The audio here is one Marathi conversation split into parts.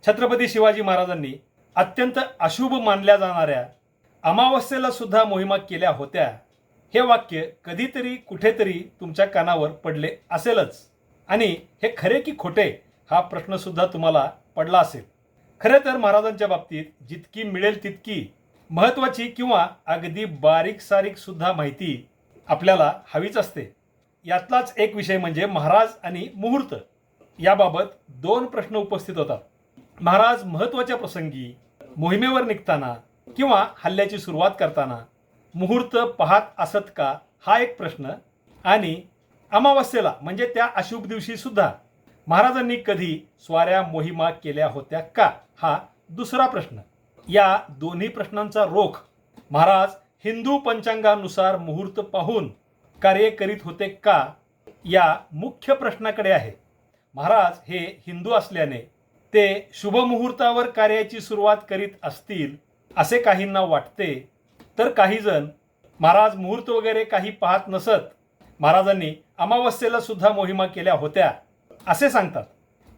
छत्रपती शिवाजी महाराजांनी अत्यंत अशुभ मानल्या जाणाऱ्या अमावस्येला सुद्धा मोहिमा केल्या होत्या, हे वाक्य कधीतरी कुठेतरी तुमच्या कानावर पडले असेलच. आणि हे खरे की खोटे हा प्रश्न सुद्धा तुम्हाला पडला असेल. खरे तर महाराजांच्या बाबतीत जितकी मिळेल तितकी महत्त्वाची किंवा अगदी बारीक सारीक सुद्धा माहिती आपल्याला हवीच असते. यातलाच एक विषय म्हणजे महाराज आणि मुहूर्त. याबाबत दोन प्रश्न उपस्थित होतात. महाराज महत्त्वाच्या प्रसंगी, मोहिमेवर निघताना किंवा हल्ल्याची सुरुवात करताना मुहूर्त पाहत असत का, हा एक प्रश्न. आणि अमावस्येला म्हणजे त्या अशुभ दिवशी सुद्धा महाराजांनी कधी स्वाऱ्या मोहिमा केल्या होत्या का, हा दुसरा प्रश्न. या दोन्ही प्रश्नांचा रोख महाराज हिंदू पंचांगानुसार मुहूर्त पाहून कार्य करीत होते का, या मुख्य प्रश्नाकडे आहे. महाराज हे हिंदू असल्याने ते शुभ मुहूर्तावर कार्याची सुरुवात करीत असतील असे काहींना वाटते. तर काही जण महाराज मुहूर्त वगैरे काही पाहत नसत, महाराजांनी अमावस्येला सुद्धा मोहिमा केल्या होत्या असे सांगतात.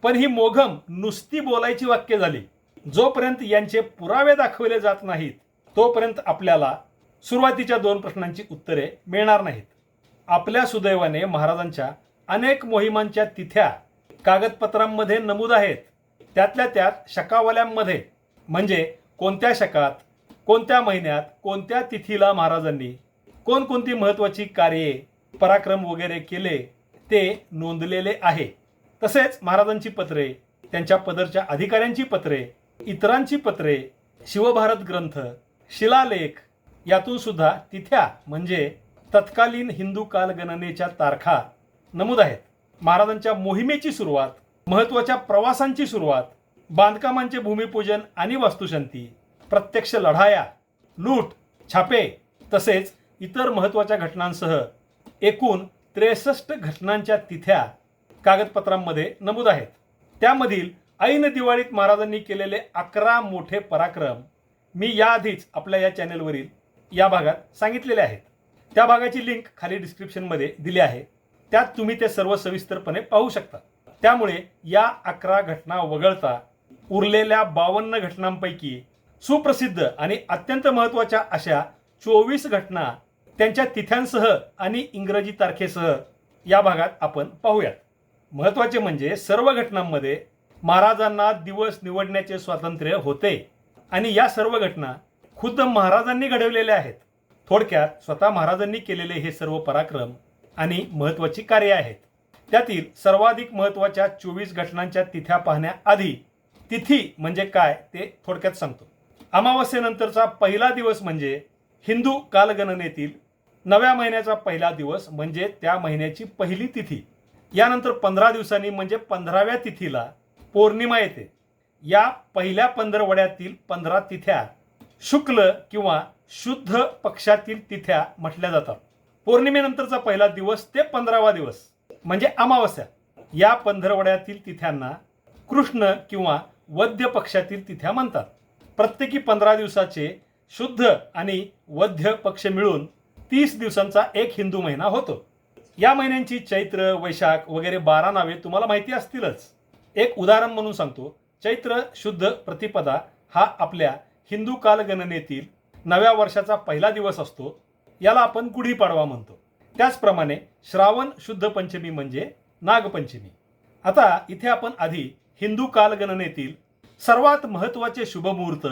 पण ही मोघम नुसती बोलायची वाक्य झाली. जोपर्यंत यांचे पुरावे दाखवले जात नाहीत तोपर्यंत आपल्याला सुरुवातीच्या दोन प्रश्नांची उत्तरे मिळणार नाहीत. आपल्या सुदैवाने महाराजांच्या अनेक मोहिमांच्या तिथ्या कागदपत्रांमध्ये नमूद आहेत. त्यातल्या त्यात शकावल्यांमध्ये, म्हणजे कोणत्या शकात, कोणत्या महिन्यात, कोणत्या तिथीला महाराजांनी कोणकोणती महत्त्वाची कार्ये, पराक्रम वगैरे केले ते नोंदलेले आहे. तसेच महाराजांची पत्रे, त्यांच्या पदरच्या अधिकाऱ्यांची पत्रे, इतरांची पत्रे, शिवभारत ग्रंथ, शिलालेख यातून सुद्धा तिथ्या म्हणजे तत्कालीन हिंदू कालगणनेच्या तारखा नमूद आहेत. महाराजांच्या मोहिमेची सुरुवात, महत्त्वाच्या प्रवासांची सुरुवात, बांधकामांचे भूमिपूजन आणि वास्तुशांती, प्रत्यक्ष लढाया, लूट, छापे तसेच इतर महत्त्वाच्या घटनांसह एकूण 63 घटनांच्या तिथ्या कागदपत्रांमध्ये नमूद आहेत. त्यामधील ऐन दिवाळीत महाराजांनी केलेले 11 मोठे पराक्रम मी याआधीच आपल्या या चॅनेलवरील या भागात सांगितलेले आहेत. त्या भागाची लिंक खाली डिस्क्रिप्शनमध्ये दिली आहे. त्यात तुम्ही ते सर्व सविस्तरपणे पाहू शकता. त्यामुळे या 11 घटना वगळता उरलेल्या 52 घटनांपैकी सुप्रसिद्ध आणि अत्यंत महत्त्वाच्या अशा 24 घटना त्यांच्या तिथ्यांसह आणि इंग्रजी तारखेसह या भागात आपण पाहूयात. महत्त्वाचे म्हणजे सर्व घटनांमध्ये महाराजांना दिवस निवडण्याचे स्वातंत्र्य होते आणि या सर्व घटना खुद्द महाराजांनी घडवलेल्या आहेत. थोडक्यात स्वतः महाराजांनी केलेले हे सर्व पराक्रम आणि महत्त्वाची कार्ये आहेत. त्यातील सर्वाधिक महत्त्वाच्या 24 घटनांच्या तिथ्या पाहण्याआधी तिथी म्हणजे काय ते थोडक्यात सांगतो. अमावस्येनंतरचा पहिला दिवस म्हणजे हिंदू कालगणनेतील नव्या महिन्याचा पहिला दिवस म्हणजे त्या महिन्याची पहिली तिथी. यानंतर 15 दिवसांनी म्हणजे 15व्या तिथीला पौर्णिमा येते. या पहिल्या पंधरवड्यातील 15 तिथ्या शुक्ल किंवा शुद्ध पक्षातील तिथ्या म्हटल्या जातात. पौर्णिमेनंतरचा पहिला दिवस ते 15वा दिवस म्हणजे अमावस्या, या पंधरवड्यातील तिथ्यांना कृष्ण किंवा वद्य पक्षातील तिथ्या म्हणतात. प्रत्येकी 15 दिवसाचे शुद्ध आणि वद्य पक्ष मिळून 30 दिवसांचा एक हिंदू महिना होतो. या महिन्यांची चैत्र, वैशाख वगैरे 12 नावे तुम्हाला माहिती असतीलच. एक उदाहरण म्हणून सांगतो. चैत्र शुद्ध प्रतिपदा हा आपल्या हिंदू कालगणनेतील नव्या वर्षाचा पहिला दिवस असतो. याला आपण गुढीपाडवा म्हणतो. त्याचप्रमाणे श्रावण शुद्ध पंचमी म्हणजे नागपंचमी. आता इथे आपण आधी हिंदू कालगणनेतील सर्वात महत्त्वाचे शुभमुहूर्त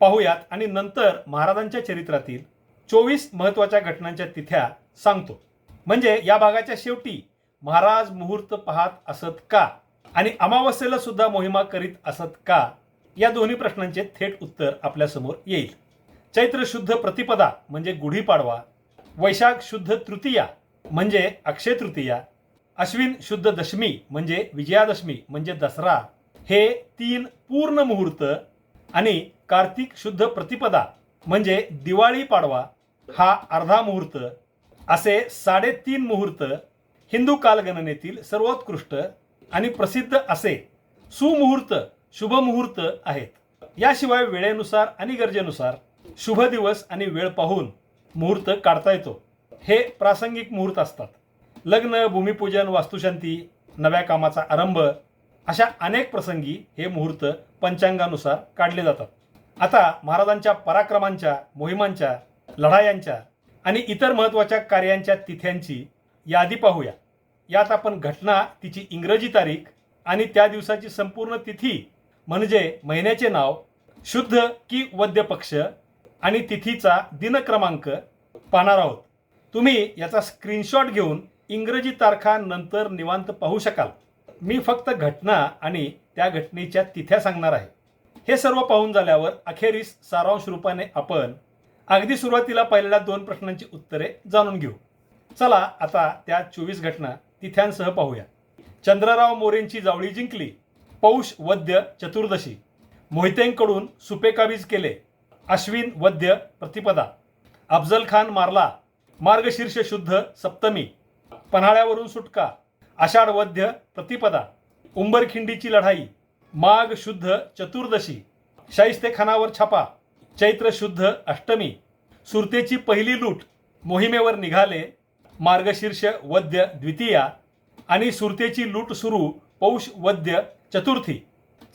पाहूयात आणि नंतर महाराजांच्या चरित्रातील 24 महत्त्वाच्या घटनांच्या तिथ्या सांगतो. म्हणजे या भागाच्या शेवटी महाराज मुहूर्त पाहत असत का आणि अमावस्येला सुद्धा मोहिमा करीत असत का, या दोन्ही प्रश्नांचे थेट उत्तर आपल्यासमोर येईल. चैत्र शुद्ध प्रतिपदा म्हणजे गुढीपाडवा, वैशाख शुद्ध तृतीया म्हणजे अक्षय तृतीया, अश्विन शुद्ध दशमी म्हणजे विजयादशमी म्हणजे दसरा, हे 3 पूर्ण मुहूर्त आणि कार्तिक शुद्ध प्रतिपदा म्हणजे दिवाळी पाडवा हा अर्धा मुहूर्त, असे 3.5 मुहूर्त हिंदू कालगणनेतील सर्वोत्कृष्ट आणि प्रसिद्ध असे सुमुहूर्त, शुभ मुहूर्त आहेत. याशिवाय वेळेनुसार आणि गरजेनुसार शुभ दिवस आणि वेळ पाहून मुहूर्त काढता येतो. हे प्रासंगिक मुहूर्त असतात. लग्न, भूमिपूजन, वास्तुशांती, नव्या कामाचा आरंभ, अशा अनेक प्रसंगी हे मुहूर्त पंचांगानुसार काढले जातात. आता महाराजांच्या पराक्रमांच्या, मोहिमांच्या, लढायांच्या आणि इतर महत्त्वाच्या कार्यांच्या तिथ्यांची यादी पाहूया. यात आपण घटना, तिची इंग्रजी तारीख आणि त्या दिवसाची संपूर्ण तिथी म्हणजे महिन्याचे नाव, शुद्ध की वद्य पक्ष आणि तिथीचा दिनक्रमांक पाहणार आहोत. तुम्ही याचा स्क्रीनशॉट घेऊन इंग्रजी तारखा नंतर निवांत पाहू शकाल. मी फक्त घटना आणि त्या घटनेच्या तिथ्या सांगणार आहे. हे सर्व पाहून झाल्यावर अखेरीस सारांश रूपाने आपण अगदी सुरुवातीला पाहिलेल्या 2 प्रश्नांची उत्तरे जाणून घेऊ. चला आता त्या 24 घटना तिथ्यांसह पाहूया. चंद्रराव मोरेंची जावळी जिंकली. पौष वद्य चतुर्दशी. मोहितेंकडून सुपेकाबीज केले. अश्विन वद्य प्रतिपदा. अफजल खान मारला. मार्गशीर्ष शुद्ध सप्तमी. पन्हाळ्यावरून सुटका. आषाढ वद्य प्रतिपदा. उंबरखिंडीची लढाई. माघ शुद्ध चतुर्दशी. शाहिस्तेखानावर छापा. चैत्र शुद्ध अष्टमी. सुरतेची पहिली लूट. मोहिमेवर निघाले. मार्गशीर्ष वद्य द्वितीया आणि सुरतेची लूट सुरू पौष वद्य चतुर्थी.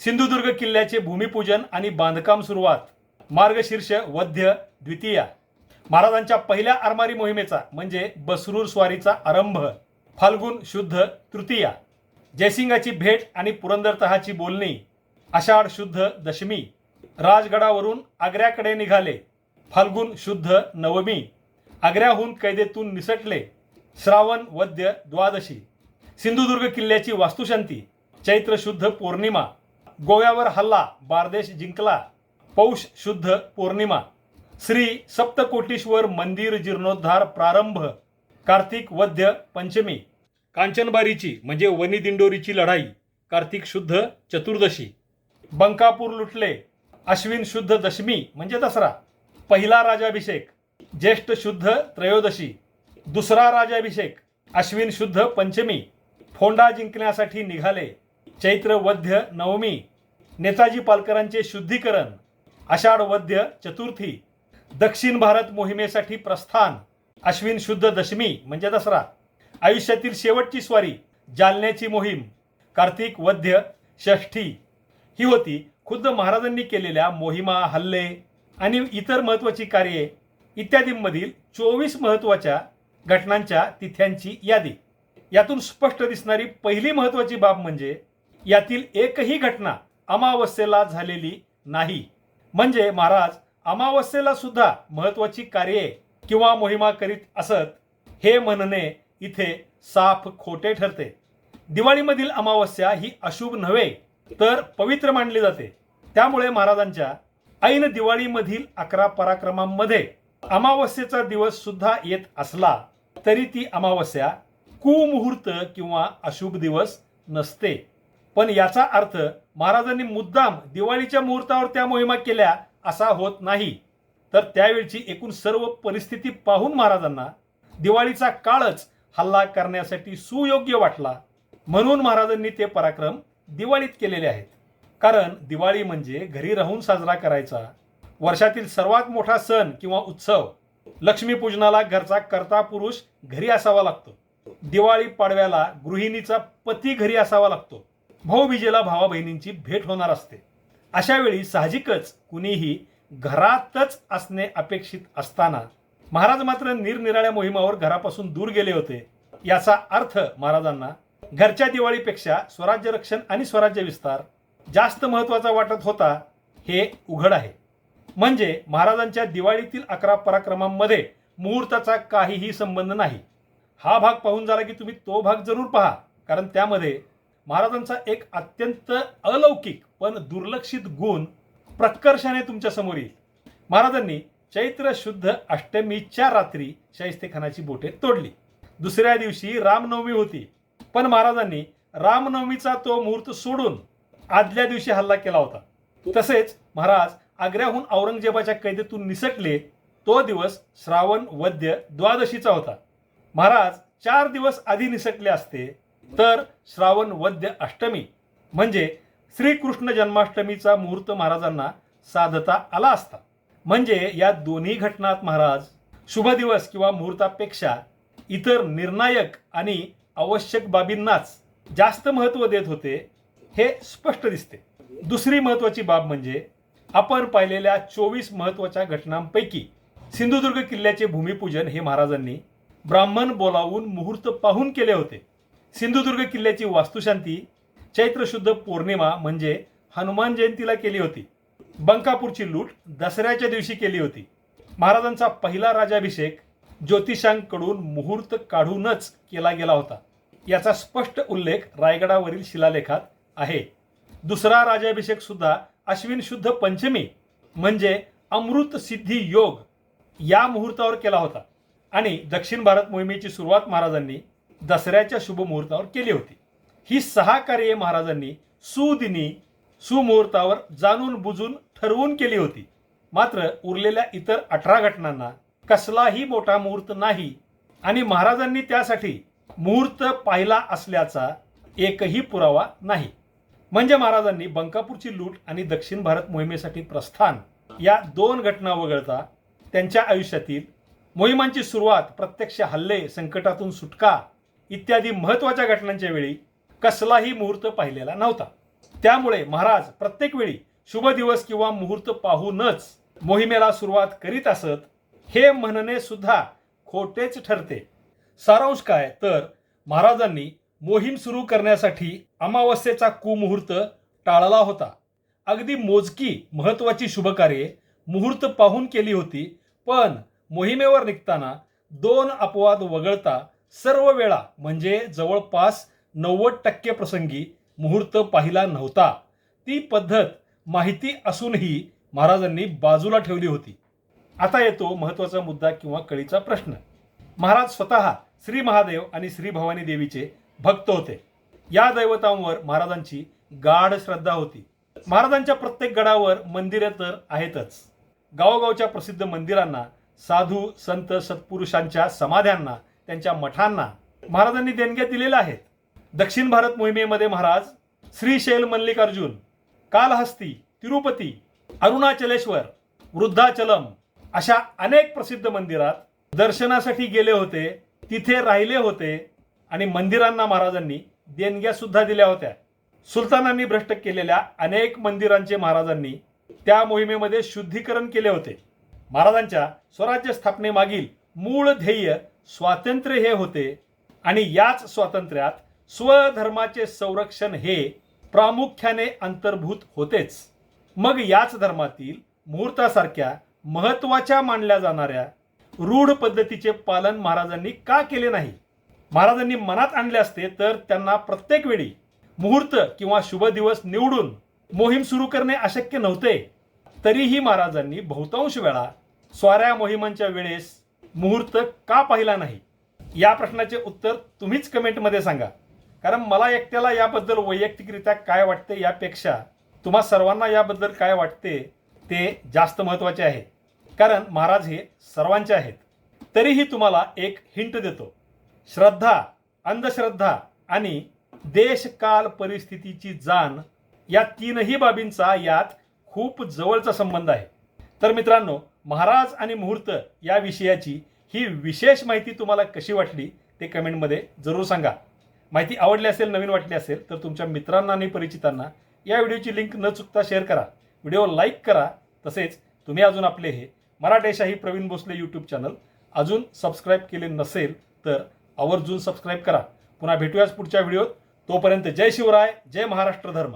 सिंधुदुर्ग किल्ल्याचे भूमिपूजन आणि बांधकाम सुरुवात मार्गशीर्ष वद्य द्वितीया. महाराजांच्या पहिल्या आरमारी मोहिमेचा म्हणजे बसरूर स्वारीचा आरंभ फाल्गुन शुद्ध तृतीया. जयसिंगाची भेट आणि पुरंदर तहाची बोलणी आषाढ शुद्ध दशमी. राजगडावरून आग्र्याकडे निघाले फाल्गुन शुद्ध नवमी. आग्र्याहून कैदेतून निसटले श्रावण वद्य द्वादशी. सिंधुदुर्ग किल्ल्याची वास्तुशांती चैत्र शुद्ध पौर्णिमा. गोव्यावर हल्ला बारदेश जिंकला पौष शुद्ध पौर्णिमा. श्री सप्तकोटीश्वर मंदिर जीर्णोद्धार प्रारंभ कार्तिक वद्य पंचमी. कांचनबारीची म्हणजे वनी दिंडोरीची लढाई कार्तिक शुद्ध चतुर्दशी. बंकापूर लुटले अश्विन शुद्ध दशमी म्हणजे दसरा. पहिला राजाभिषेक ज्येष्ठ शुद्ध त्रयोदशी. दुसरा राजाभिषेक अश्विन शुद्ध पंचमी. फोंडा जिंकण्यासाठी निघाले चैत्र वद्य नवमी. नेताजी पालकरांचे शुद्धीकरण आषाढ वद्य चतुर्थी. दक्षिण भारत मोहिमेसाठी प्रस्थान अश्विन शुद्ध दशमी म्हणजे दसरा. आयुष्यातील शेवटची स्वारी जालन्याची मोहीम कार्तिक वद्य षष्ठी. ही होती खुद्द महाराजांनी केलेल्या मोहिमा, हल्ले आणि इतर महत्त्वाची कार्ये इत्यादींमधील 24 महत्त्वाच्या घटनांच्या तिथ्यांची यादी. यातून स्पष्ट दिसणारी पहिली महत्त्वाची बाब म्हणजे यातील एकही घटना अमावस्येला झालेली नाही. म्हणजे महाराज अमावस्येला सुद्धा महत्त्वाची कार्ये किंवा मोहिमा करीत असत हे म्हणणे इथे साफ खोटे ठरते. दिवाळीमधील अमावस्या ही अशुभ नव्हे तर पवित्र मानली जाते. त्यामुळे महाराजांच्या ऐन दिवाळीमधील 11 पराक्रमांमध्ये अमावस्येचा दिवस सुद्धा येत असला तरी ती अमावस्या कुमुहूर्त किंवा अशुभ दिवस नसते. पण याचा अर्थ महाराजांनी मुद्दाम दिवाळीच्या मुहूर्तावर त्या मोहिमा केल्या असा होत नाही. तर त्यावेळची एकूण सर्व परिस्थिती पाहून महाराजांना दिवाळीचा काळच हल्ला करण्यासाठी सुयोग्य वाटला म्हणून महाराजांनी ते पराक्रम दिवाळीत केलेले आहेत. कारण दिवाळी म्हणजे घरी राहून साजरा करायचा वर्षातील सर्वात मोठा सण किंवा उत्सव. लक्ष्मीपूजनाला घरचा कर्ता पुरुष घरी असावा लागतो. दिवाळी पाडव्याला गृहिणीचा पती घरी असावा लागतो. भाऊबीजेला भावा बहिणींची भेट होणार असते. अशा वेळी साहजिकच कुणीही घरातच असणे अपेक्षित असताना महाराज मात्र निरनिराळ्या मोहिमावर घरापासून दूर गेले होते. याचा अर्थ महाराजांना घरच्या दिवाळीपेक्षा स्वराज्य रक्षण आणि स्वराज्य विस्तार जास्त महत्त्वाचा वाटत होता हे उघड आहे. म्हणजे महाराजांच्या दिवाळीतील 11 पराक्रमांमध्ये मुहूर्ताचा काहीही संबंध नाही. हा भाग पाहून झाला की तुम्ही तो भाग जरूर पहा, कारण त्यामध्ये महाराजांचा एक अत्यंत अलौकिक पण दुर्लक्षित गुण प्रकर्षाने तुमच्या समोर येईल. महाराजांनी चैत्र शुद्ध अष्टमीच्या रात्री शाहिस्तेखानाची बोटे तोडली. दुसऱ्या दिवशी रामनवमी होती, पण महाराजांनी रामनवमीचा तो मुहूर्त सोडून आदल्या दिवशी हल्ला केला होता. तसेच महाराज आग्र्याहून औरंगजेबाच्या कैदेतून निसटले तो दिवस श्रावण वद्य द्वादशीचा होता. महाराज 4 दिवस आधी निसटले असते तर श्रावण वद्य अष्टमी म्हणजे श्रीकृष्ण जन्माष्टमीचा मुहूर्त महाराजांना साधता आला असता. म्हणजे या दोन्ही घटनात महाराज शुभ दिवस किंवा मुहूर्तापेक्षा इतर निर्णायक आणि आवश्यक बाबींनाच जास्त महत्त्व देत होते. हे स्पष्ट दिसते. दुसरी महत्त्वाची बाब म्हणजे आपण पाहिलेल्या 24 महत्त्वाच्या घटनांपैकी सिंधुदुर्ग किल्ल्याचे भूमिपूजन हे महाराजांनी ब्राह्मण बोलावून मुहूर्त पाहून केले होते. सिंधुदुर्ग किल्ल्याची वास्तुशांती चैत्र शुद्ध पौर्णिमा म्हणजे हनुमान जयंतीला केली होती. बंकापूरची लूट दसऱ्याच्या दिवशी केली होती. महाराजांचा पहिला राज्याभिषेक ज्योतिषांकडून मुहूर्त काढूनच केला गेला होता. याचा स्पष्ट उल्लेख रायगडावरील शिलालेखात आहे. दुसरा राज्याभिषेक सुद्धा अश्विन शुद्ध पंचमी म्हणजे अमृत सिद्धी योग या मुहूर्तावर केला होता आणि दक्षिण भारत मोहिमेची सुरुवात महाराजांनी दसऱ्याच्या शुभ मुहूर्तावर केली होती. ही 6 कार्ये महाराजांनी सुदिनी सुमुहूर्तावर जाणून बुजून ठरवून केली होती. मात्र उरलेल्या इतर 18 घटनांना कसलाही मोठा मुहूर्त नाही आणि महाराजांनी त्यासाठी मुहूर्त पाहिला असल्याचा एकही पुरावा नाही. म्हणजे महाराजांनी बंकापूरची लूट आणि दक्षिण भारत मोहिमेसाठी प्रस्थान या 2 घटना वगळता त्यांच्या आयुष्यातील मोहिमांची सुरुवात, प्रत्यक्ष हल्ले, संकटातून सुटका इत्यादी महत्त्वाच्या घटनांच्या वेळी कसलाही मुहूर्त पाहिलेला नव्हता. त्यामुळे महाराज प्रत्येक वेळी शुभ दिवस किंवा मुहूर्त पाहूनच मोहिमेला सुरुवात करीत असत हे म्हणणे सुद्धा खोटेच ठरते. सारांश काय तर महाराजांनी मोहीम सुरू करण्यासाठी अमावस्येचा कुमुहूर्त टाळला होता. अगदी मोजकी महत्त्वाची शुभकार्ये मुहूर्त पाहून केली होती, पण मोहिमेवर निघताना 2 अपवाद वगळता सर्व वेळा म्हणजे जवळपास 90% प्रसंगी मुहूर्त पाहिला नव्हता. ती पद्धत माहिती असूनही महाराजांनी बाजूला ठेवली होती. आता येतो महत्त्वाचा मुद्दा किंवा कळीचा प्रश्न. महाराज स्वतः श्री महादेव आणि श्री भवानी देवीचे भक्त होते. या दैवतांवर महाराजांची गाढ श्रद्धा होती. महाराजांच्या प्रत्येक गडावर मंदिरे तर आहेतच. गावोगावच्या प्रसिद्ध मंदिरांना, साधू संत सत्पुरुषांच्या समाध्यांना, त्यांच्या मठांना महाराजांनी देणग्या दिलेल्या आहेत. दक्षिण भारत मोहिमेमध्ये महाराज श्रीशैल मल्लिकार्जुन, कालहस्ती, तिरुपती, अरुणाचलेश्वर, वृद्धाचलम अशा अनेक प्रसिद्ध मंदिरात दर्शनासाठी गेले होते, तिथे राहिले होते आणि मंदिरांना महाराजांनी देणग्या सुद्धा दिल्या होत्या. सुलतानांनी भ्रष्ट केलेल्या अनेक मंदिरांचे महाराजांनी त्या मोहिमेमध्ये शुद्धीकरण केले होते. महाराजांच्या स्वराज्य स्थापनेमागील मूळ ध्येय स्वातंत्र्य हे होते आणि याच स्वातंत्र्यात स्वधर्माचे संरक्षण हे प्रामुख्याने अंतर्भूत होतेच. मग याच धर्मातील मुहूर्तासारख्या महत्त्वाच्या मानल्या जाणाऱ्या रूढ पद्धतीचे पालन महाराजांनी का केले नाही? महाराजांनी मनात आणले असते तर त्यांना प्रत्येक वेळी मुहूर्त किंवा शुभ दिवस निवडून मोहीम सुरू करणे अशक्य नव्हते. तरीही महाराजांनी बहुतांश वेळा स्वाऱ्या मोहिमांच्या वेळेस मुहूर्त का पाहिला नाही? या प्रश्नाचे उत्तर तुम्हीच कमेंटमध्ये सांगा. कारण मला एकट्याला याबद्दल वैयक्तिकरित्या काय वाटते यापेक्षा तुम्हा सर्वांना याबद्दल काय वाटते ते जास्त महत्त्वाचे आहे. कारण महाराज हे सर्वांचे आहेत. तरीही तुम्हाला एक हिंट देतो. श्रद्धा, अंधश्रद्धा आणि देश काल परिस्थितीची जाण या 3ही बाबींचा यात खूप जवळचा संबंध आहे. तर मित्रांनो, महाराज आणि मुहूर्त या विषयाची ही विशेष माहिती तुम्हाला कशी वाटली ते कमेंटमध्ये जरूर सांगा. माहिती आवडली असेल, नवीन वाटली असेल तर तुमच्या मित्रांना आणि परिचितांना या व्हिडिओची लिंक न चुकता शेअर करा. व्हिडिओ लाईक करा. तसेच तुम्ही अजून आपले हे मराठेशाही प्रवीण भोसले यूट्यूब चॅनल अजून सबस्क्राईब केले नसेल तर आवर्जून सबस्क्राईब करा. पुन्हा भेटूयाच पुढच्या व्हिडिओत. तोपर्यंत जय शिवराय, जय महाराष्ट्र धर्म.